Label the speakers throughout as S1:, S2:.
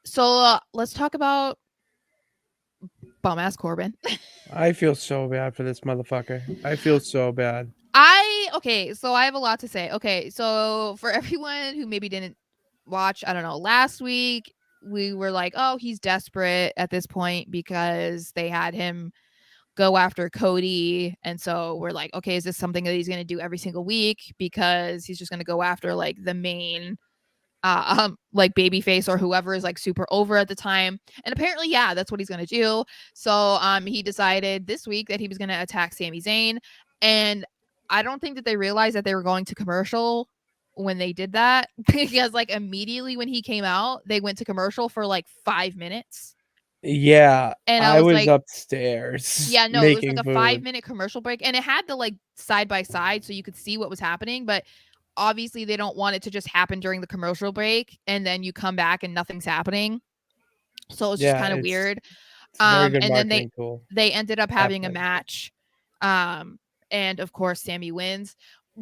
S1: So let's talk about bum ass Corbin.
S2: I feel so bad for this motherfucker. I feel so bad.
S1: Okay, so I have a lot to say. Okay, so for everyone who maybe didn't watch, I don't know, last week we were like, oh, he's desperate at this point because they had him go after Cody. And so we're like, okay, is this something that he's going to do every single week? Because he's just going to go after like the main like babyface or whoever is like super over at the time. And apparently, yeah, that's what he's gonna do. So he decided this week that he was gonna attack Sami Zayn. And I don't think that they realized that they were going to commercial when they did that because like immediately when he came out, they went to commercial for like 5 minutes.
S2: Yeah,
S1: And I
S2: I
S1: was
S2: was
S1: like,
S2: upstairs
S1: yeah, no, it was like
S2: making
S1: a
S2: food.
S1: 5 minute commercial break and it had the like side by side so you could see what was happening. But obviously they don't want it to just happen during the commercial break and then you come back and nothing's happening. So it's just
S2: Yeah,
S1: kind of
S2: it's
S1: weird.
S2: it's a very good
S1: And then they
S2: marketing tool.
S1: they ended up having a
S2: Definitely.
S1: match. And of course Sammy wins.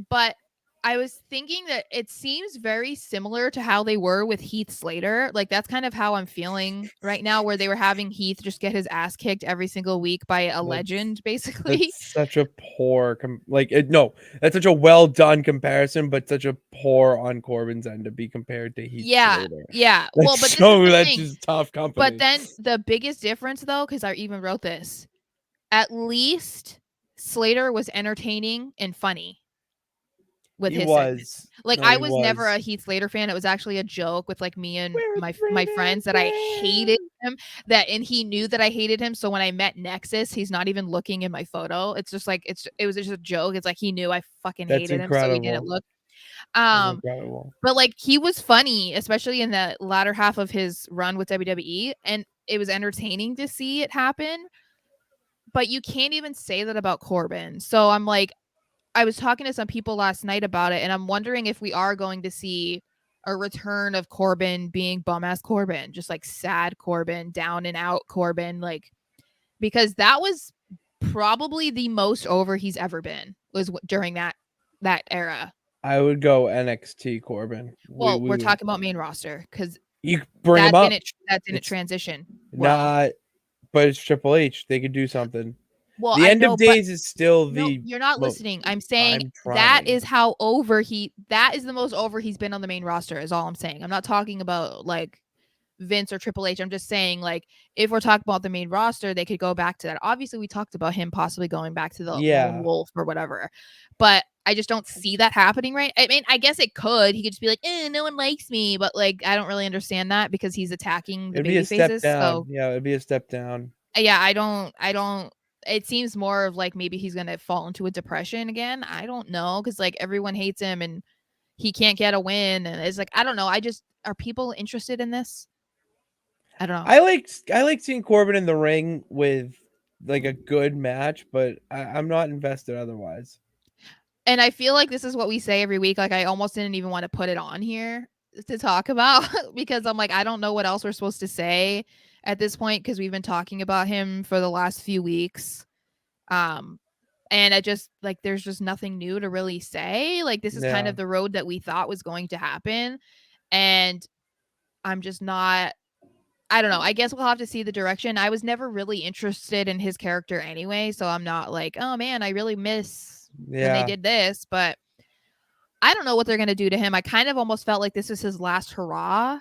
S1: But I was thinking that it seems very similar to how they were with Heath Slater. Like that's kind of how I'm feeling right now, where they were having Heath just get his ass kicked every single week by a
S2: That's
S1: legend, basically.
S2: that's such a poor no, that's such a well done comparison, but such a poor on Corbin's end to be compared to Heath
S1: Yeah,
S2: Slater.
S1: yeah. Well, but
S2: That's
S1: this is
S2: so
S1: the
S2: that's
S1: thing.
S2: just tough
S1: But
S2: company.
S1: then the biggest difference though, because I even wrote this, at least Slater was entertaining and funny with
S2: He
S1: his segments.
S2: was.
S1: Like
S2: No,
S1: I
S2: he
S1: was never a
S2: was.
S1: Heath Slater fan. It was actually a joke with like me and
S2: We're
S1: my
S2: British
S1: friends that I hated
S2: man.
S1: him. That and he knew that I hated him. So when I met Nexus, he's not even looking in my photo. It's just like it was just a joke. It's like he knew I fucking
S2: That's
S1: hated him, so he didn't
S2: incredible.
S1: look.
S2: That's
S1: Um,
S2: incredible.
S1: but like he was funny, especially in the latter half of his run with WWE, and it was entertaining to see it happen. But you can't even say that about Corbin. So I'm like, I was talking to some people last night about it, and I'm wondering if we are going to see a return of Corbin being bum ass Corbin, just like sad Corbin, down and out Corbin, like because that was probably the most over he's ever been was during that era.
S2: I would go NXT Corbin. We
S1: Well,
S2: we
S1: we're
S2: would
S1: talking about main roster because
S2: you bring him up.
S1: that didn't
S2: It's
S1: transition well.
S2: not, but it's Triple H. They could do something.
S1: Well,
S2: The
S1: I
S2: end of
S1: know, but
S2: days is still
S1: no,
S2: the
S1: you're not
S2: mo-
S1: listening. I'm saying
S2: I'm
S1: that
S2: trying.
S1: is that is the most over he's been on the main roster is all I'm saying. I'm not talking about like Vince or Triple H. I'm just saying like if we're talking about the main roster, they could go back to that. Obviously, we talked about him possibly going back to the Lone
S2: Yeah,
S1: Wolf or whatever. But I just don't see that happening, right? I mean, I guess it could. He could just be like, no one likes me, but like I don't really understand that because he's attacking the
S2: it'd be a
S1: baby
S2: step
S1: faces.
S2: down.
S1: So
S2: Yeah, it'd be a step down.
S1: yeah, I don't it seems more of like maybe he's gonna fall into a depression again. I don't know because like everyone hates him and he can't get a win and it's like I don't know. I just are people interested in this? I don't know.
S2: I like seeing Corbin in the ring with like a good match, but I'm not invested otherwise.
S1: And I feel like this is what we say every week. Like I almost didn't even want to put it on here to talk about because I'm like I don't know what else we're supposed to say at this point because we've been talking about him for the last few weeks. Um and I just like there's just nothing new to really say. Like this is kind
S2: Yeah.
S1: of the road that we thought was going to happen and I'm just not I don't know. I guess we'll have to see the direction. I was never really interested in his character anyway, so I'm not like, "Oh man, I really miss when they
S2: Yeah.
S1: did this," but I don't know what they're going to do to him. I kind of almost felt like this was his last hurrah,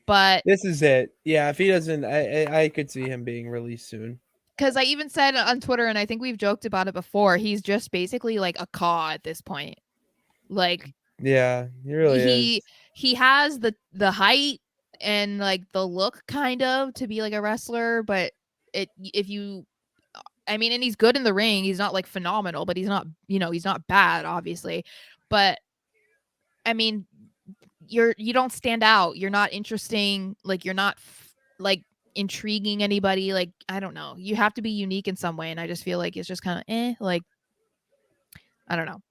S1: but
S2: This is it. Yeah, if he doesn't I could see him being released soon.
S1: cuz I even said on Twitter and I think we've joked about it before, he's just basically like a caw at this point. Like
S2: Yeah, he really is.
S1: he has the height and like the look kind of to be like a wrestler, but it if you I mean, and he's good in the ring. He's not like phenomenal, but he's not, he's not bad, obviously. But I mean, you don't stand out. You're not interesting. Like you're not like intriguing anybody. Like I don't know. You have to be unique in some way, and I just feel like it's just kind of like I don't know.